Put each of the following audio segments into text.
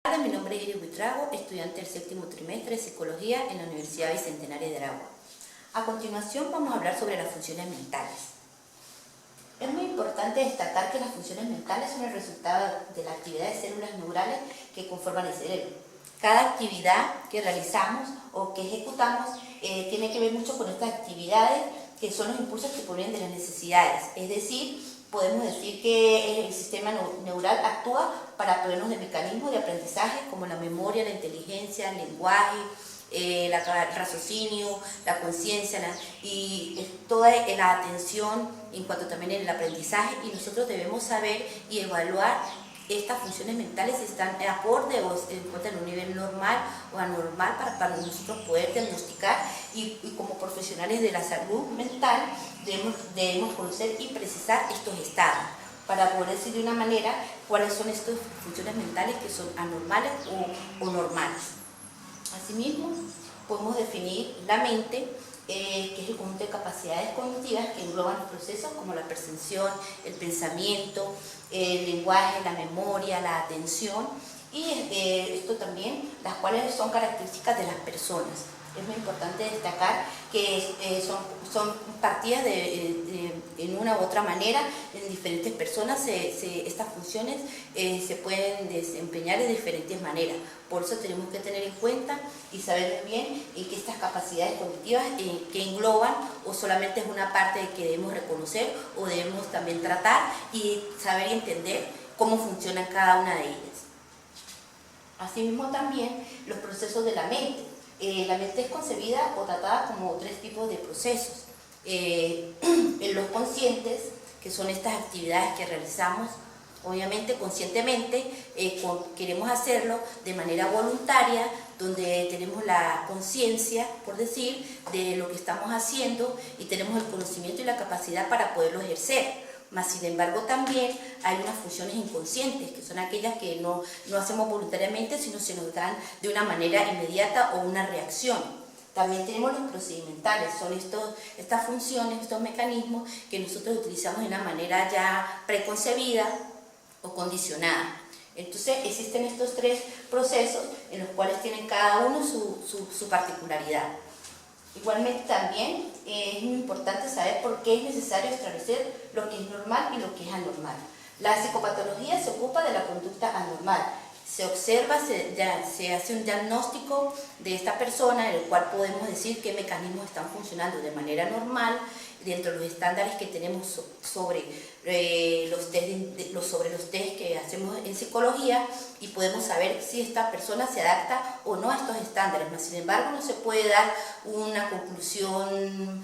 Hola, mi nombre es Iris Buitrago, estudiante del séptimo trimestre de Psicología en la Universidad Bicentenaria de Aragua. A continuación vamos a hablar sobre las funciones mentales. Es muy importante destacar que las funciones mentales son el resultado de la actividad de células neurales que conforman el cerebro. Cada actividad que realizamos o que ejecutamos tiene que ver mucho con estas actividades que son los impulsos que provienen de las necesidades, es decir, podemos decir que el sistema neural actúa para proveernos de mecanismos de aprendizaje como la memoria, la inteligencia, el lenguaje, el raciocinio, la conciencia y toda la atención en cuanto también en el aprendizaje, y nosotros debemos saber y evaluar estas funciones mentales si están acorde o se encuentran en un nivel normal o anormal para nosotros poder diagnosticar y como profesionales de la salud mental debemos conocer y precisar estos estados para poder decir de una manera cuáles son estas funciones mentales que son anormales o normales. Asimismo, podemos definir la mente, que es el conjunto de capacidades cognitivas que engloban los procesos como la percepción, el pensamiento, el lenguaje, la memoria, la atención y esto también, las cuales son características de las personas. Es muy importante destacar que son partidas en una u otra manera en diferentes personas. Estas funciones se pueden desempeñar de diferentes maneras. Por eso tenemos que tener en cuenta y saber muy bien que estas capacidades cognitivas que engloban o solamente es una parte de que debemos reconocer o debemos también tratar y saber y entender cómo funcionan cada una de ellas. Asimismo también los procesos de la mente. La mente es concebida o tratada como tres tipos de procesos. Los conscientes, que son estas actividades que realizamos, obviamente conscientemente, queremos hacerlo de manera voluntaria, donde tenemos la conciencia, por decir, de lo que estamos haciendo y tenemos el conocimiento y la capacidad para poderlo ejercer. Mas, sin embargo, también hay unas funciones inconscientes, que son aquellas que no hacemos voluntariamente, sino se nos dan de una manera inmediata o una reacción. También tenemos los procedimentales, son estas funciones, estos mecanismos que nosotros utilizamos de una manera ya preconcebida o condicionada. Entonces, existen estos tres procesos en los cuales tienen cada uno su particularidad. Igualmente también es muy importante saber por qué es necesario establecer lo que es normal y lo que es anormal. La psicopatología se ocupa de la conducta anormal. Se observa, se hace un diagnóstico de esta persona en el cual podemos decir qué mecanismos están funcionando de manera normal dentro de los estándares que tenemos sobre los test que hacemos en psicología, y podemos saber si esta persona se adapta o no a estos estándares. Mas, sin embargo, no se puede dar una conclusión,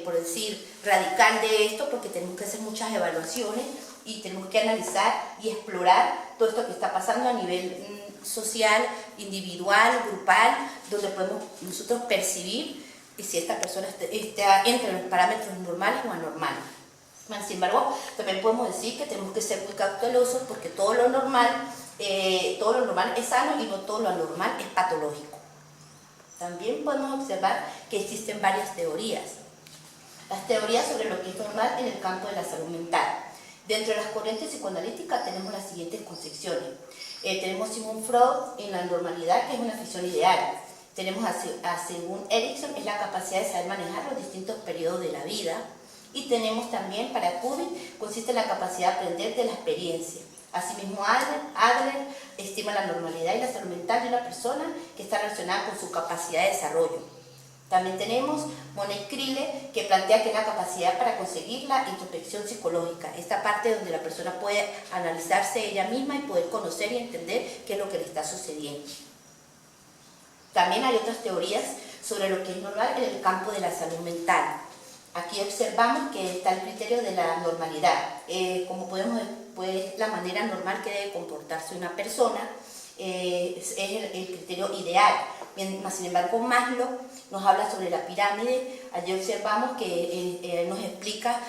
por decir, radical de esto, porque tenemos que hacer muchas evaluaciones y tenemos que analizar y explorar todo esto que está pasando a nivel social, individual, grupal, donde podemos nosotros percibir si esta persona está entre los parámetros normales o anormales. Sin embargo, también podemos decir que tenemos que ser muy cautelosos porque todo lo normal es sano y no todo lo anormal es patológico. También podemos observar que existen varias teorías. Las teorías sobre lo que es normal en el campo de la salud mental. Dentro de las corrientes psicoanalíticas tenemos las siguientes concepciones. Tenemos Sigmund Freud en la normalidad, que es una ficción ideal. Tenemos según Erikson, es la capacidad de saber manejar los distintos periodos de la vida. Y tenemos también, para Kubin, consiste en la capacidad de aprender de la experiencia. Asimismo, Adler estima la normalidad y la salud mental de una persona que está relacionada con su capacidad de desarrollo. También tenemos Monet Crille, que plantea que es la capacidad para conseguir la introspección psicológica, esta parte donde la persona puede analizarse ella misma y poder conocer y entender qué es lo que le está sucediendo. También hay otras teorías sobre lo que es normal en el campo de la salud mental. Aquí observamos que está el criterio de la normalidad, como podemos ver, pues la manera normal que debe comportarse una persona, es el criterio ideal. Sin embargo, Maslow nos habla sobre la pirámide. Allí observamos que nos explica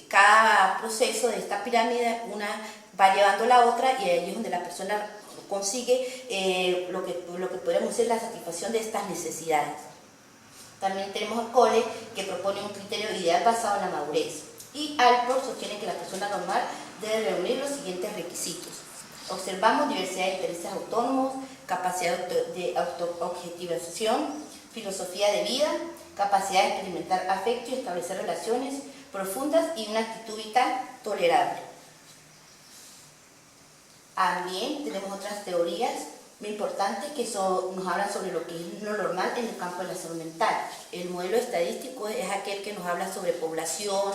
cada proceso de esta pirámide, una va llevando a la otra, y ahí es donde la persona consigue lo que podríamos decir la satisfacción de estas necesidades. También tenemos a Cole, que propone un criterio ideal basado en la madurez, y Alport sostiene que la persona normal debe reunir los siguientes requisitos. Observamos diversidad de intereses autónomos, capacidad de autoobjetivación, filosofía de vida, capacidad de experimentar afecto y establecer relaciones profundas y una actitud vital tolerable. También tenemos otras teorías muy importantes que nos hablan sobre lo que es lo normal en el campo de la salud mental. El modelo estadístico es aquel que nos habla sobre población,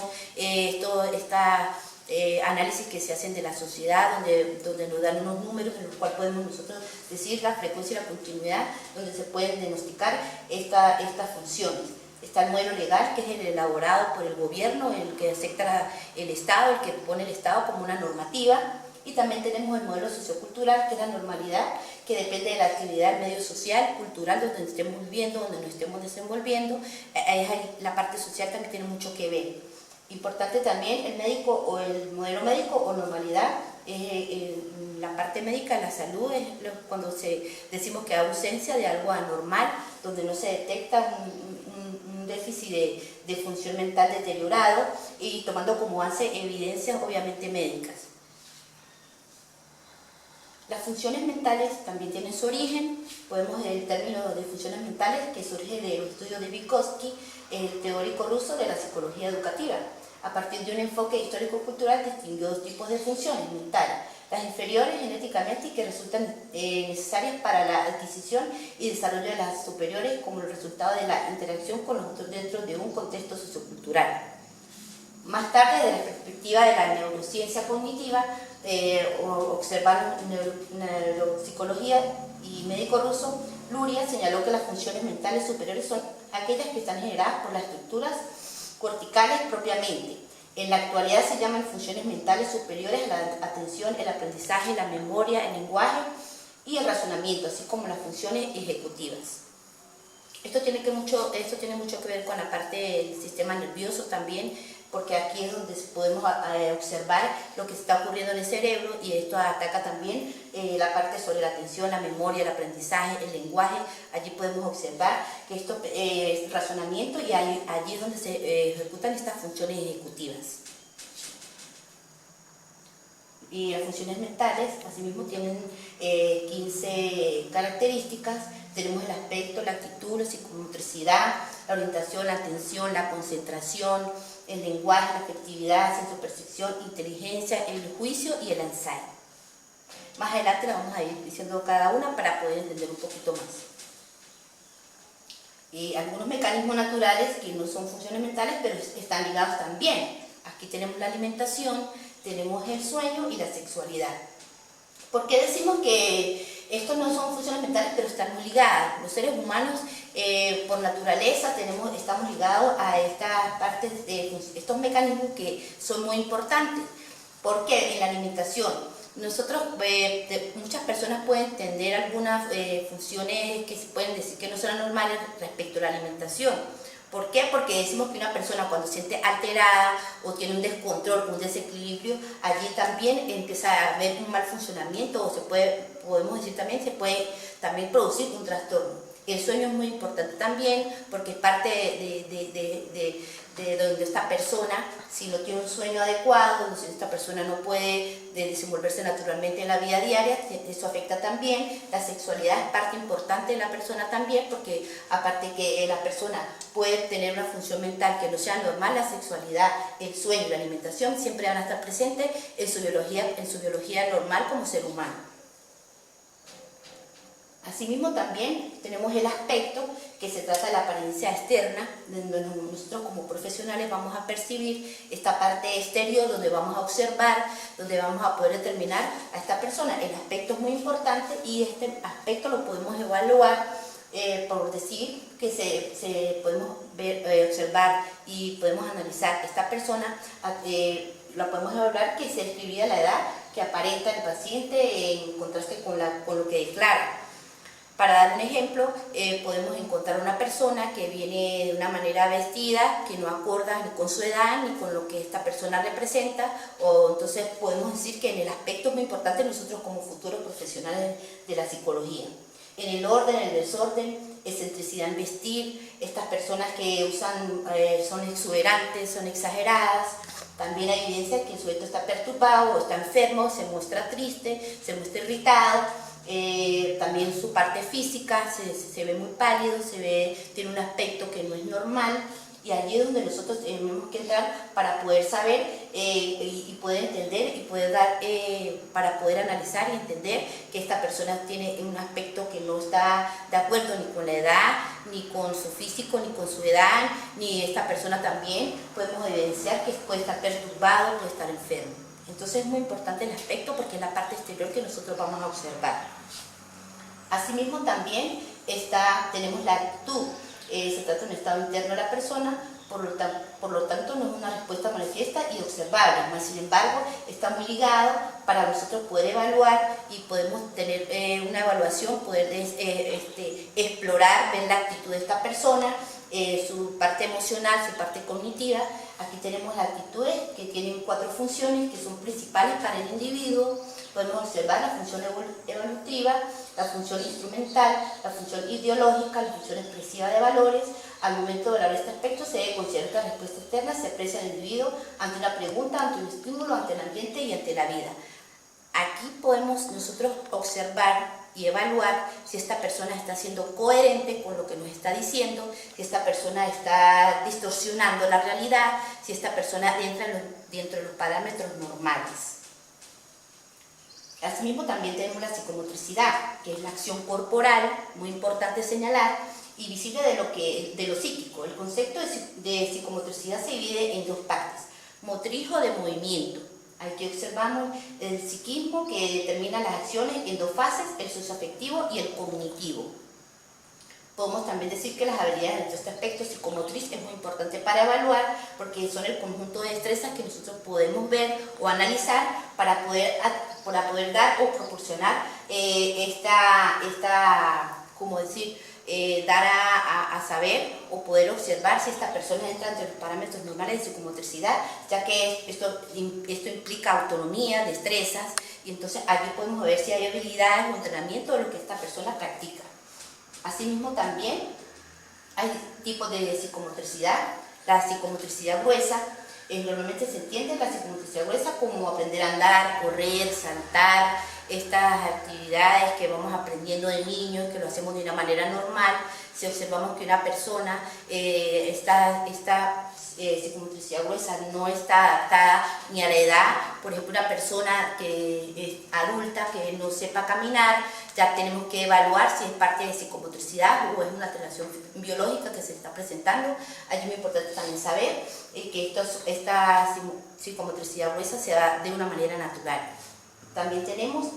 análisis que se hacen de la sociedad, donde nos dan unos números en los cuales podemos nosotros decir la frecuencia y la continuidad, donde se pueden diagnosticar estas funciones. Está el modelo legal, que es el elaborado por el gobierno, el que acepta el Estado, el que pone el Estado como una normativa. Y también tenemos el modelo sociocultural, que es la normalidad, que depende de la actividad del medio social, cultural, donde estemos viviendo, donde nos estemos desenvolviendo. La parte social también tiene mucho que ver. Importante también el modelo médico o normalidad. La parte médica de la salud es cuando decimos que hay ausencia de algo anormal, donde no se detecta un déficit de función mental deteriorado, y tomando como base evidencias obviamente médicas. Las funciones mentales también tienen su origen. Podemos el término de funciones mentales, que surge del estudio de Vygotsky, el teórico ruso de la psicología educativa. A partir de un enfoque histórico-cultural distinguió dos tipos de funciones mentales: las inferiores genéticamente y que resultan necesarias para la adquisición y desarrollo de las superiores como el resultado de la interacción con los otros dentro de un contexto sociocultural. Más tarde, desde la perspectiva de la neurociencia cognitiva, observando neuropsicología y médico ruso, Luria señaló que las funciones mentales superiores son aquellas que están generadas por las estructuras corticales propiamente. En la actualidad se llaman funciones mentales superiores la atención, el aprendizaje, la memoria, el lenguaje y el razonamiento, así como las funciones ejecutivas. Esto tiene mucho que ver con la parte del sistema nervioso también, porque aquí es donde podemos observar lo que está ocurriendo en el cerebro, y esto ataca también la parte sobre la atención, la memoria, el aprendizaje, el lenguaje. Allí podemos observar que esto es razonamiento, y allí es donde se ejecutan estas funciones ejecutivas. Y las funciones mentales, asimismo, tienen 15 características. Tenemos el aspecto, la actitud, la psicomotricidad, la orientación, la atención, la concentración, el lenguaje, la afectividad, sensopercepción, inteligencia, el juicio y el ensayo. Más adelante la vamos a ir diciendo cada una para poder entender un poquito más. Algunos mecanismos naturales que no son funciones mentales, pero están ligados también. Aquí tenemos la alimentación, tenemos el sueño y la sexualidad. ¿Por qué decimos que estos no son funciones mentales, pero están muy ligadas? Los seres humanos, por naturaleza, estamos ligados a estas partes de estos mecanismos que son muy importantes. ¿Por qué? En la alimentación. Muchas personas pueden tener algunas funciones que se pueden decir que no son anormales respecto a la alimentación. ¿Por qué? Porque decimos que una persona, cuando se siente alterada o tiene un descontrol, un desequilibrio, allí también empieza a haber un mal funcionamiento, o podemos decir también, se puede también producir un trastorno. El sueño es muy importante también, porque es parte de donde esta persona, si no tiene un sueño adecuado, si esta persona no puede desenvolverse naturalmente en la vida diaria, eso afecta también. La sexualidad es parte importante de la persona también, porque aparte que la persona puede tener una función mental que no sea normal, la sexualidad, el sueño y la alimentación siempre van a estar presentes en su biología normal como ser humano. Asimismo, también tenemos el aspecto que se trata de la apariencia externa, donde nosotros como profesionales vamos a percibir esta parte exterior, donde vamos a observar, donde vamos a poder determinar a esta persona. El aspecto es muy importante, y este aspecto lo podemos evaluar por decir que podemos observar y podemos analizar esta persona. La podemos evaluar que se describiría la edad que aparenta el paciente en contraste con lo que declara. Para dar un ejemplo, podemos encontrar una persona que viene de una manera vestida que no acorda ni con su edad ni con lo que esta persona representa, o entonces podemos decir que en el aspecto es muy importante nosotros como futuros profesionales de la psicología. En el orden, en el desorden, excentricidad en vestir, estas personas que usan, son exuberantes, son exageradas. También hay evidencia que el sujeto está perturbado o está enfermo, se muestra triste, se muestra irritado. También su parte física se ve muy pálido, tiene un aspecto que no es normal. Y allí es donde nosotros tenemos que entrar para poder saber y poder entender y poder dar, para poder analizar y entender que esta persona tiene un aspecto que no está de acuerdo ni con la edad, ni con su físico, ni con su edad, ni esta persona también podemos evidenciar que puede estar perturbado, puede estar enfermo. Entonces es muy importante el aspecto porque es la parte exterior que nosotros vamos a observar. Asimismo también tenemos la actitud. Se trata de un estado interno de la persona, por lo tanto no es una respuesta manifiesta y observable, mas sin embargo está muy ligado para nosotros poder evaluar y podemos tener una evaluación, poder explorar, ver la actitud de esta persona, su parte emocional, su parte cognitiva. Aquí tenemos las actitudes que tienen 4 funciones que son principales para el individuo. Podemos observar la función evolutiva, la función instrumental, la función ideológica, la función expresiva de valores. Al momento de hablar de este aspecto se debe considerar que la respuesta externa se aprecia al individuo ante una pregunta, ante un estímulo, ante el ambiente y ante la vida. Aquí podemos nosotros observar y evaluar si esta persona está siendo coherente con lo que nos está diciendo, si esta persona está distorsionando la realidad, si esta persona entra dentro de los parámetros normales. Asimismo también tenemos la psicomotricidad, que es la acción corporal, muy importante señalar, y visible de lo psíquico. El concepto de psicomotricidad se divide en 2 partes, motriz o de movimiento. Aquí observamos el psiquismo que determina las acciones en 2 fases, el socioafectivo y el cognitivo. Podemos también decir que las habilidades de este aspecto psicomotriz es muy importante para evaluar porque son el conjunto de destrezas que nosotros podemos ver o analizar para poder dar o proporcionar dar a saber o poder observar si esta persona entra entre los parámetros normales de psicomotricidad, ya que esto implica autonomía, destrezas, y entonces aquí podemos ver si hay habilidades o entrenamiento de lo que esta persona practica. Asimismo también hay tipos de psicomotricidad. La psicomotricidad gruesa, normalmente se entiende la psicomotricidad gruesa como aprender a andar, correr, saltar, estas actividades que vamos aprendiendo de niños, que lo hacemos de una manera normal. Si observamos que una persona esta psicomotricidad gruesa no está adaptada ni a la edad, por ejemplo una persona que es adulta que no sepa caminar, ya tenemos que evaluar si es parte de psicomotricidad o es una alteración biológica que se está presentando. Allí es muy importante también saber que esta psicomotricidad gruesa se da de una manera natural. También tenemos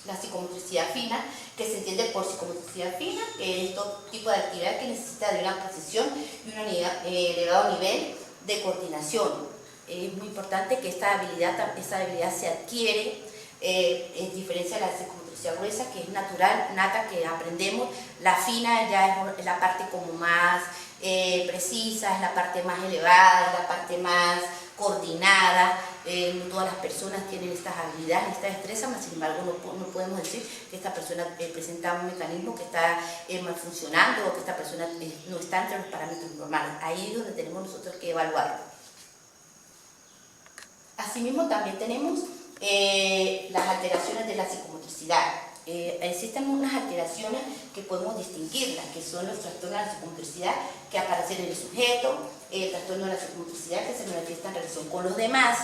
la psicomotricidad fina, que se entiende por psicomotricidad fina, que es todo tipo de actividad que necesita de una precisión y un elevado nivel de coordinación. Es muy importante que esta habilidad se adquiere, en diferencia de la psicomotricidad gruesa, que es natural, nata, que aprendemos. La fina ya es la parte como más precisa, es la parte más elevada, es la parte más coordinada. No todas las personas tienen estas habilidades, estas destrezas, mas sin embargo no podemos decir que esta persona presenta un mecanismo que está mal funcionando o que esta persona no está entre los parámetros normales. Ahí es donde tenemos nosotros que evaluarlo. Asimismo también tenemos las alteraciones de la psicomotricidad. Existen unas alteraciones que podemos distinguirlas, que son los trastornos de la psicomotricidad que aparecen en el sujeto, el trastorno de la psicomotricidad que se manifiesta en relación con los demás.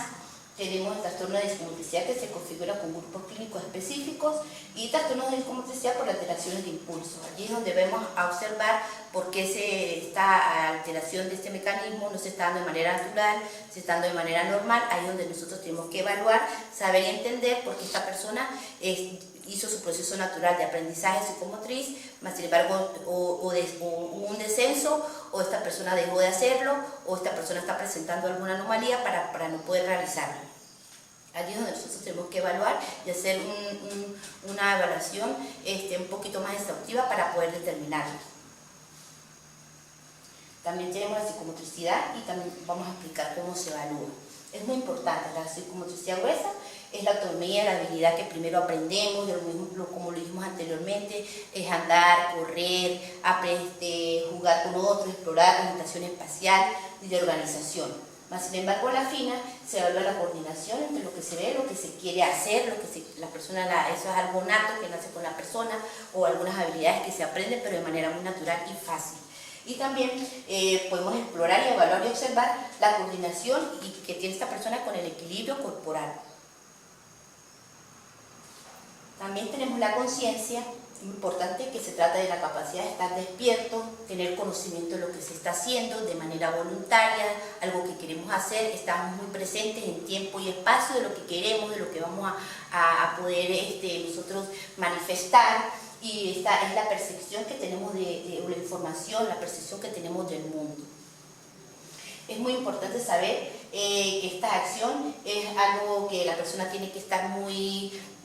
Tenemos el trastorno de psicomotricidad que se configura con grupos clínicos específicos y trastornos de psicomotricidad por alteraciones de impulso. Allí es donde vemos a observar por qué esta alteración de este mecanismo no se está dando de manera natural, se está dando de manera normal. Ahí es donde nosotros tenemos que evaluar, saber y entender por qué esta persona hizo su proceso natural de aprendizaje psicomotriz, mas sin embargo hubo un descenso, o esta persona dejó de hacerlo, o esta persona está presentando alguna anomalía para no poder realizarlo. Allí es donde nosotros tenemos que evaluar y hacer una evaluación un poquito más exhaustiva para poder determinarlo. También tenemos la psicomotricidad y también vamos a explicar cómo se evalúa. Es muy importante, la psicomotricidad gruesa Es la autonomía, la habilidad que primero aprendemos, como lo dijimos anteriormente, es andar, correr, jugar con otros, explorar, orientación espacial y de organización. Más sin embargo, en la fina se evalúa la coordinación entre lo que se ve, lo que se quiere hacer, eso es algo nato que nace con la persona, o algunas habilidades que se aprenden pero de manera muy natural y fácil. Y también podemos explorar y evaluar y observar la coordinación que tiene esta persona con el equilibrio corporal. También tenemos la conciencia, importante, que se trata de la capacidad de estar despierto, tener conocimiento de lo que se está haciendo de manera voluntaria, algo que queremos hacer, estamos muy presentes en tiempo y espacio de lo que queremos, de lo que vamos a poder nosotros manifestar, y esta es la percepción que tenemos de la información, la percepción que tenemos del mundo. Es muy importante saber que esta acción es algo que la persona tiene que estar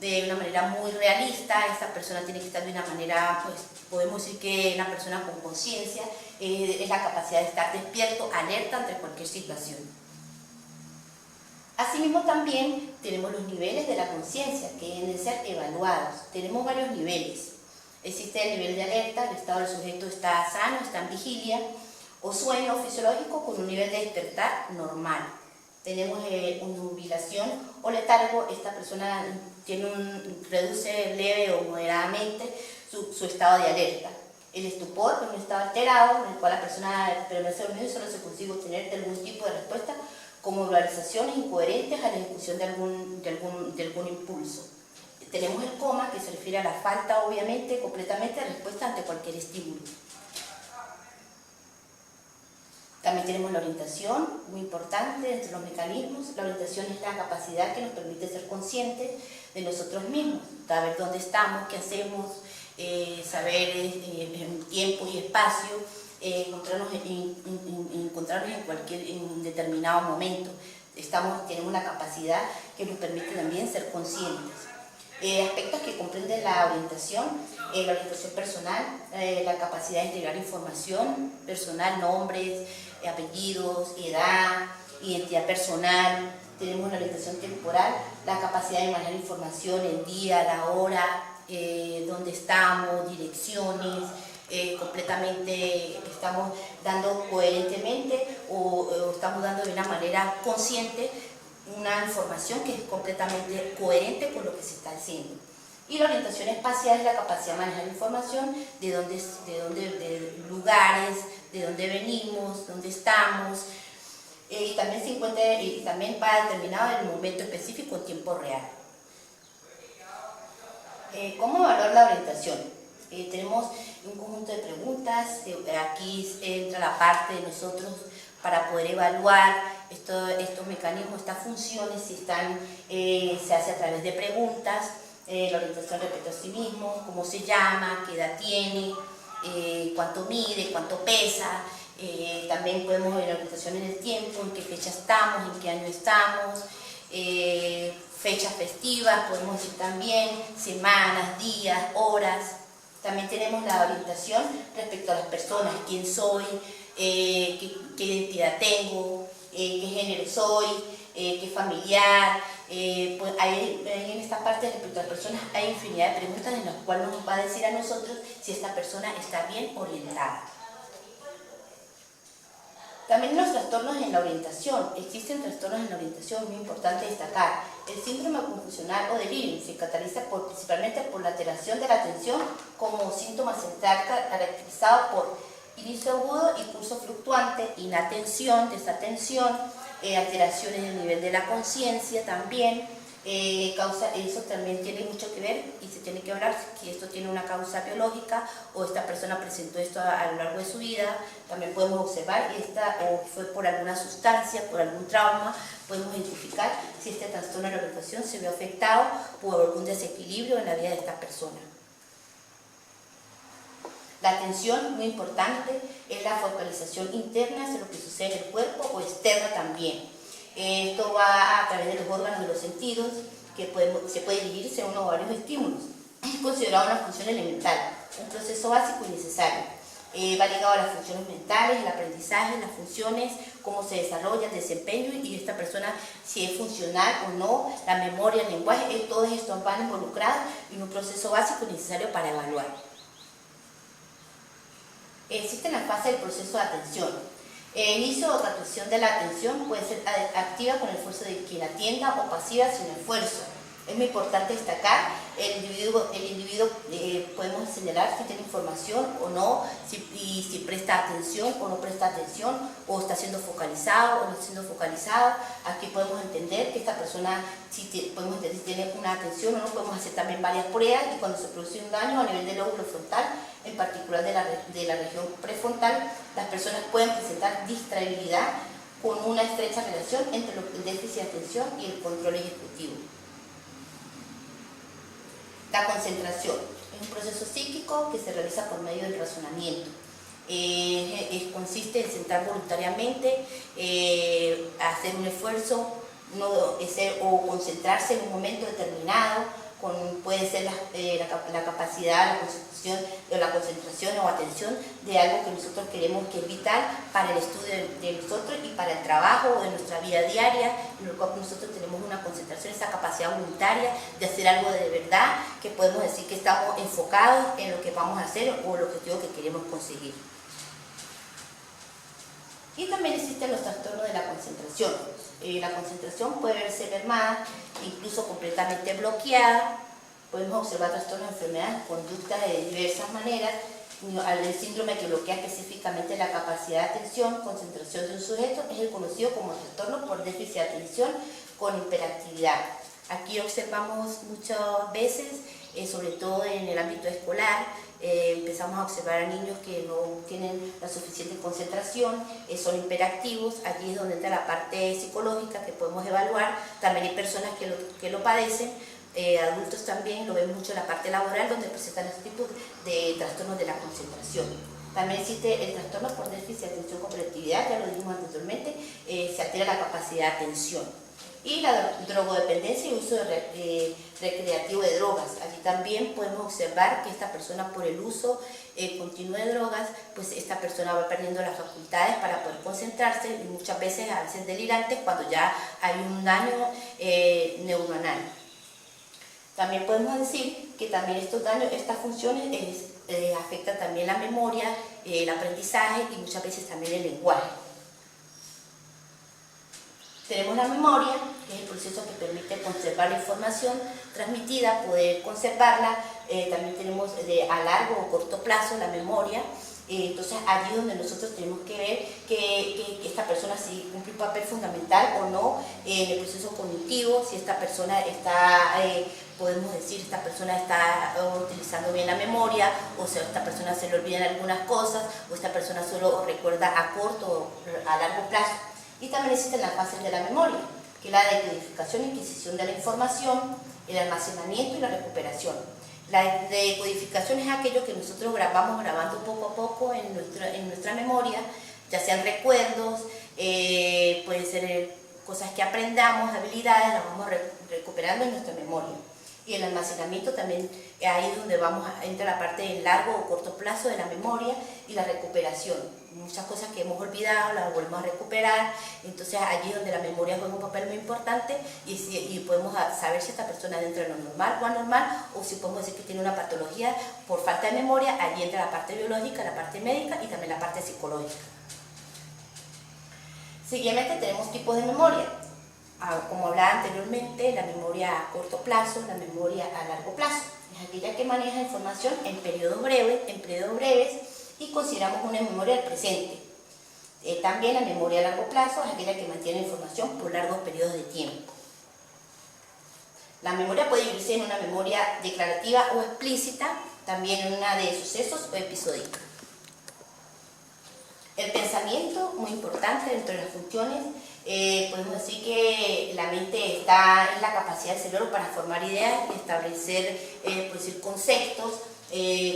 de una manera muy realista. Esta persona tiene que estar de una manera, pues podemos decir que una persona con conciencia, es la capacidad de estar despierto, alerta ante cualquier situación. Asimismo también tenemos los niveles de la conciencia que deben de ser evaluados. Tenemos varios niveles. Existe el nivel de alerta, el estado del sujeto está sano, está en vigilia, o sueño fisiológico con un nivel de despertar normal. Tenemos nubilación o letargo. Esta persona reduce leve o moderadamente su estado de alerta. El estupor, que es un estado alterado en el cual la persona permanece dormida y solo se consigue obtener algún tipo de respuesta, como verbalizaciones incoherentes a la ejecución de algún impulso. Tenemos el coma, que se refiere a la falta, obviamente, completamente de respuesta ante cualquier estímulo. También tenemos la orientación, muy importante entre los mecanismos. La orientación es la capacidad que nos permite ser conscientes de nosotros mismos, saber dónde estamos, qué hacemos, saber en tiempo y espacio, encontrarnos en determinado momento. Tenemos una capacidad que nos permite también ser conscientes. Aspectos que comprenden la orientación personal, la capacidad de integrar información personal, nombres, apellidos, edad, identidad personal. Tenemos la orientación temporal, la capacidad de manejar información, el día, la hora, dónde estamos, direcciones, completamente estamos dando coherentemente o estamos dando de una manera consciente una información que es completamente coherente con lo que se está haciendo. Y la orientación espacial es la capacidad de manejar información de lugares, de dónde venimos, dónde estamos, y también va determinado en el momento específico en tiempo real. ¿Cómo evaluar la orientación? Tenemos un conjunto de preguntas. Aquí entra la parte de nosotros para poder evaluar estos mecanismos, estas funciones, se hace a través de preguntas. La orientación respecto a sí mismo, cómo se llama, qué edad tiene, cuánto mide, cuánto pesa. También podemos ver la orientación en el tiempo, en qué fecha estamos, en qué año estamos, fechas festivas, podemos decir también, semanas, días, horas. También tenemos la orientación respecto a las personas, quién soy, qué identidad tengo, qué género soy, qué familiar. Pues en esta parte respecto a las personas hay infinidad de preguntas en las cuales nos va a decir a nosotros si esta persona está bien orientada. También los trastornos en la orientación. Existen trastornos en la orientación, muy importante destacar. El síndrome confusional o delirio se caracteriza principalmente por la alteración de la atención como síntoma central, caracterizado por inicio agudo y pulso fluctuante, inatención, desatención, alteraciones del nivel de la conciencia también. Eso también tiene mucho que ver y se tiene que hablar si esto tiene una causa biológica o esta persona presentó esto a lo largo de su vida. También podemos observar o fue por alguna sustancia, por algún trauma. Podemos identificar si este trastorno de la orientación se vio afectado por algún desequilibrio en la vida de esta persona. La atención, muy importante, es la focalización interna hacia lo que sucede en el cuerpo o externa también. Esto va a través de los órganos de los sentidos, que se puede dirigir según varios estímulos. Es considerado una función elemental, un proceso básico y necesario. Va ligado a las funciones mentales, el aprendizaje, las funciones, cómo se desarrolla, el desempeño y esta persona si es funcional o no, la memoria, el lenguaje, todos estos van involucrados en un proceso básico necesario para evaluar. Existe la fase del proceso de atención. El inicio o captación de la atención puede ser activa con el esfuerzo de quien atienda o pasiva sin esfuerzo. Es muy importante destacar, el individuo podemos señalar si tiene información o no, si presta atención o no presta atención, o está siendo focalizado o no está siendo focalizado. Aquí podemos entender que esta persona, podemos entender si tiene una atención o no, podemos hacer también varias pruebas y cuando se produce un daño a nivel del lóbulo frontal, en particular de la región prefrontal, las personas pueden presentar distraibilidad con una estrecha relación entre el déficit de atención y el control ejecutivo. La concentración es un proceso psíquico que se realiza por medio del razonamiento. Consiste en centrar voluntariamente, hacer un esfuerzo o concentrarse en un momento determinado. Puede ser la capacidad, la concentración o atención de algo que nosotros queremos que es vital para el estudio de nosotros y para el trabajo o de nuestra vida diaria, en el cual nosotros tenemos una concentración, esa capacidad voluntaria de hacer algo de verdad, que podemos decir que estamos enfocados en lo que vamos a hacer o el objetivo que queremos conseguir. Y también existen los trastornos de la concentración. La concentración puede verse mermada, incluso completamente bloqueada. Podemos observar trastornos de enfermedades, conductas de diversas maneras. El síndrome que bloquea específicamente la capacidad de atención, concentración de un sujeto, es el conocido como trastorno por déficit de atención con hiperactividad. Aquí observamos muchas veces, sobre todo en el ámbito escolar, empezamos a observar a niños que no tienen la suficiente concentración, son hiperactivos. Allí es donde entra la parte psicológica que podemos evaluar. También hay personas que lo padecen, adultos también, lo ven mucho en la parte laboral, donde presentan este tipo de trastornos de la concentración. También existe el trastorno por déficit de atención con hiperactividad, ya lo dijimos anteriormente, se altera la capacidad de atención. Y la drogodependencia y uso recreativo de drogas. Allí también podemos observar que esta persona, por el uso continuo de drogas, pues esta persona va perdiendo las facultades para poder concentrarse y muchas veces, a veces delirantes, cuando ya hay un daño neuronal. También podemos decir que también estos daños, estas funciones afectan también la memoria, el aprendizaje y muchas veces también el lenguaje. Tenemos la memoria, que es el proceso que permite conservar la información transmitida, poder conservarla. También tenemos a largo o corto plazo la memoria. Entonces allí es donde nosotros tenemos que ver que esta persona si cumple un papel fundamental o no en el proceso cognitivo, si esta persona está, podemos decir, esta persona está utilizando bien la memoria, o sea, esta persona se le olvidan algunas cosas, o esta persona solo recuerda a corto o a largo plazo. Y también existen las fases de la memoria, que es la decodificación e inquisición de la información, el almacenamiento y la recuperación. La decodificación es aquello que nosotros vamos grabando poco a poco en nuestra memoria, ya sean recuerdos, pueden ser cosas que aprendamos, habilidades, las vamos recuperando en nuestra memoria. Y el almacenamiento también, ahí es donde entra la parte de largo o corto plazo de la memoria y la recuperación. Muchas cosas que hemos olvidado las volvemos a recuperar, entonces allí es donde la memoria juega un papel muy importante y podemos saber si esta persona dentro de lo normal o anormal, o si podemos decir que tiene una patología por falta de memoria. Allí entra la parte biológica, la parte médica y también la parte psicológica. Siguiente tenemos tipos de memoria. Como hablaba anteriormente, la memoria a corto plazo, la memoria a largo plazo. Es aquella que maneja información en periodos breves y consideramos una memoria del presente. También la memoria a largo plazo es aquella que mantiene información por largos periodos de tiempo. La memoria puede dividirse en una memoria declarativa o explícita, también en una de sucesos o episódica. El pensamiento, muy importante dentro de las funciones. Podemos decir que la mente está en la capacidad del cerebro para formar ideas y establecer, conceptos,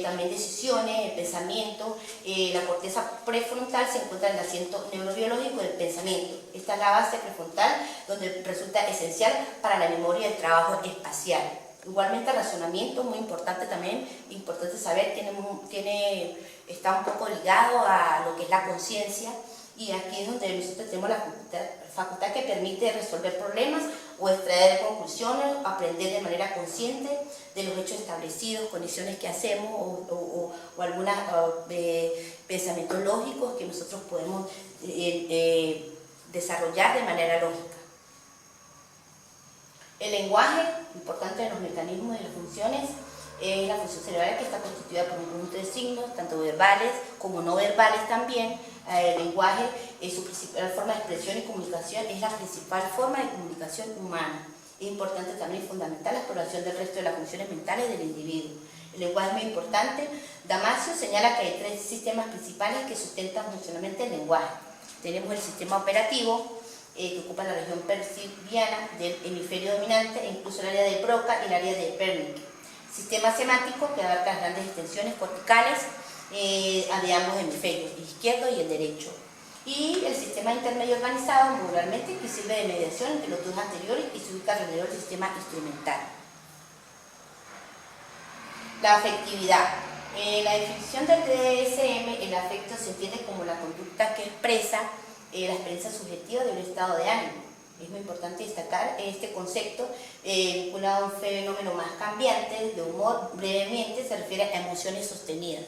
también decisiones, el pensamiento. La corteza prefrontal se encuentra en el asiento neurobiológico del pensamiento. Esta es la base prefrontal donde resulta esencial para la memoria y el trabajo espacial. Igualmente el razonamiento, muy importante también, importante saber, está un poco ligado a lo que es la conciencia, y aquí es donde nosotros tenemos la facultad que permite resolver problemas o extraer conclusiones, aprender de manera consciente de los hechos establecidos, condiciones que hacemos o algunos pensamientos lógicos que nosotros podemos desarrollar de manera lógica. El lenguaje, importante en los mecanismos y las funciones, es la función cerebral que está constituida por un conjunto de signos, tanto verbales como no verbales también. El lenguaje es su principal forma de expresión y comunicación, es la principal forma de comunicación humana. Es importante también y fundamental la exploración del resto de las funciones mentales del individuo. El lenguaje es muy importante. Damasio señala que hay 3 sistemas principales que sustentan funcionalmente el lenguaje. Tenemos el sistema operativo, que ocupa la región percibiana del hemisferio dominante e incluso el área de Broca y el área de Wernicke. Sistema semántico, que abarca las grandes extensiones corticales de ambos hemisferios, el izquierdo y el derecho. Y el sistema intermedio organizado modularmente, que sirve de mediación entre los dos anteriores y se ubica alrededor del sistema instrumental. La afectividad. En la definición del DSM, el afecto se entiende como la conducta que expresa la experiencia subjetiva de un estado de ánimo. Es muy importante destacar este concepto vinculado a un fenómeno más cambiante de humor. Brevemente se refiere a emociones sostenidas.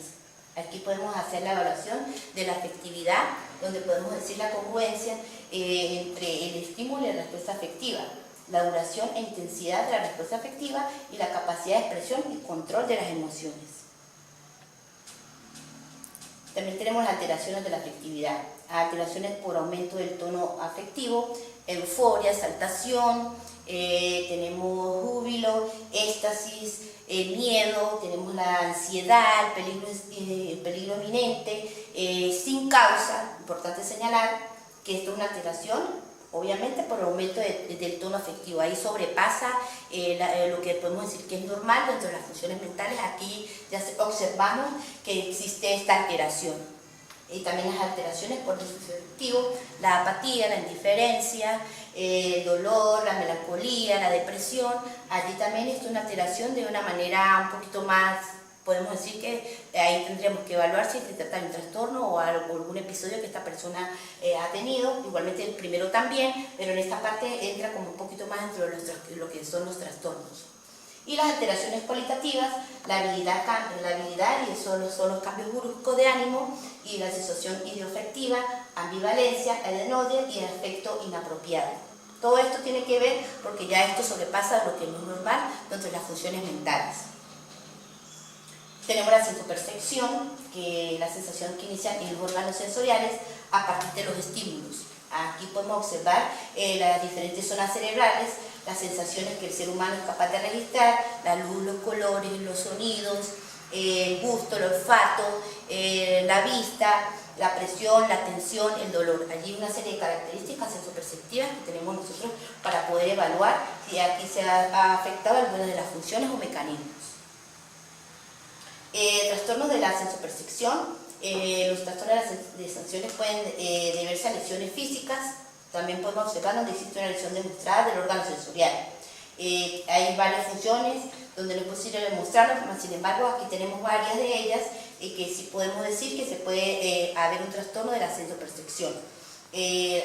Aquí podemos hacer la evaluación de la afectividad, donde podemos decir la congruencia entre el estímulo y la respuesta afectiva, la duración e intensidad de la respuesta afectiva y la capacidad de expresión y control de las emociones. También tenemos las alteraciones de la afectividad, alteraciones por aumento del tono afectivo, euforia, exaltación, tenemos júbilo, éxtasis, miedo, tenemos la ansiedad, el peligro inminente, sin causa. Importante señalar que esto es una alteración, obviamente por el aumento del tono afectivo. Ahí sobrepasa lo que podemos decir que es normal dentro de las funciones mentales. Aquí ya observamos que existe esta alteración. Y también las alteraciones por disafectivo, la apatía, la indiferencia, el dolor, la melancolía, la depresión. Allí también es una alteración de una manera un poquito más, podemos decir que ahí tendríamos que evaluar si se trata de un trastorno o algún episodio que esta persona ha tenido. Igualmente el primero también, pero en esta parte entra como un poquito más dentro de lo que son los trastornos. Y las alteraciones cualitativas, la habilidad y eso son los cambios bruscos de ánimo y la sensación ideoafectiva, ambivalencia, adenodia y el afecto inapropiado. Todo esto tiene que ver porque ya esto sobrepasa lo que no es normal dentro de las funciones mentales. Tenemos la sensopercepción, que es la sensación que inicia en los órganos sensoriales a partir de los estímulos. Aquí podemos observar las diferentes zonas cerebrales, las sensaciones que el ser humano es capaz de registrar, la luz, los colores, los sonidos, el gusto, el olfato, la vista, la presión, la tensión, el dolor. Allí hay una serie de características sensoperceptivas que tenemos nosotros para poder evaluar si aquí se ha afectado alguna de las funciones o mecanismos. Trastornos de la sensopercepción. Los trastornos de las sensaciones pueden deberse a lesiones físicas. También podemos observar donde existe una lesión demostrada del órgano sensorial. Hay varias funciones donde no es posible demostrarlo, sin embargo aquí tenemos varias de ellas que sí podemos decir que se puede haber un trastorno de la sensopercepción.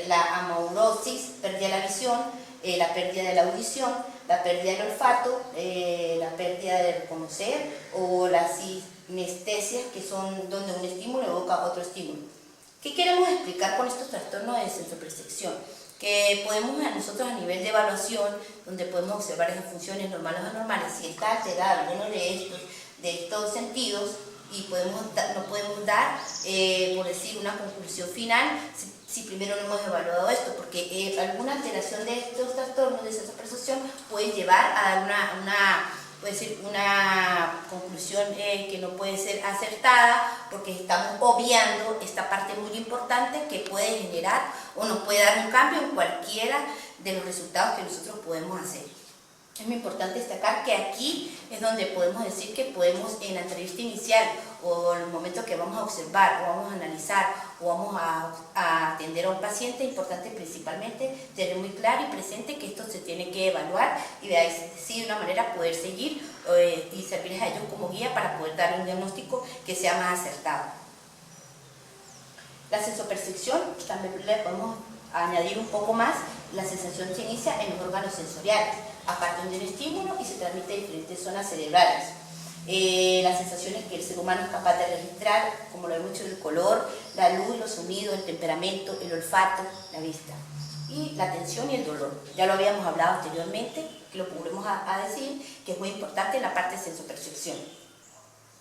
La amaurosis, pérdida de la visión, la pérdida de la audición, la pérdida del olfato, la pérdida de reconocer o las sinestesias, que son donde un estímulo evoca otro estímulo. ¿Qué queremos explicar con estos trastornos de sensopercepción? Que podemos nosotros a nivel de evaluación, donde podemos observar esas funciones normales o anormales, si está alterado alguno de estos sentidos, y no podemos dar, por decir, una conclusión final si primero no hemos evaluado esto, porque alguna alteración de estos trastornos de sensopercepción puede llevar a una conclusión que no puede ser acertada, porque estamos obviando esta parte muy importante que puede generar o nos puede dar un cambio en cualquiera de los resultados que nosotros podemos hacer. Es muy importante destacar que aquí es donde podemos decir que podemos, en la entrevista inicial o en el momento que vamos a observar o vamos a analizar o vamos a atender a un paciente, es importante principalmente tener muy claro y presente que esto se tiene que evaluar y de ahí sí de una manera poder seguir y servirles a ellos como guía para poder dar un diagnóstico que sea más acertado. La sensopercepción también le podemos añadir un poco más. La sensación se inicia en los órganos sensoriales, a partir de un estímulo y se transmite en diferentes zonas cerebrales. Las sensaciones que el ser humano es capaz de registrar, como lo hemos dicho, el color, la luz, los sonidos, el temperamento, el olfato, la vista. Y la tensión y el dolor. Ya lo habíamos hablado anteriormente, lo volvemos a decir, que es muy importante en la parte de sensopercepción.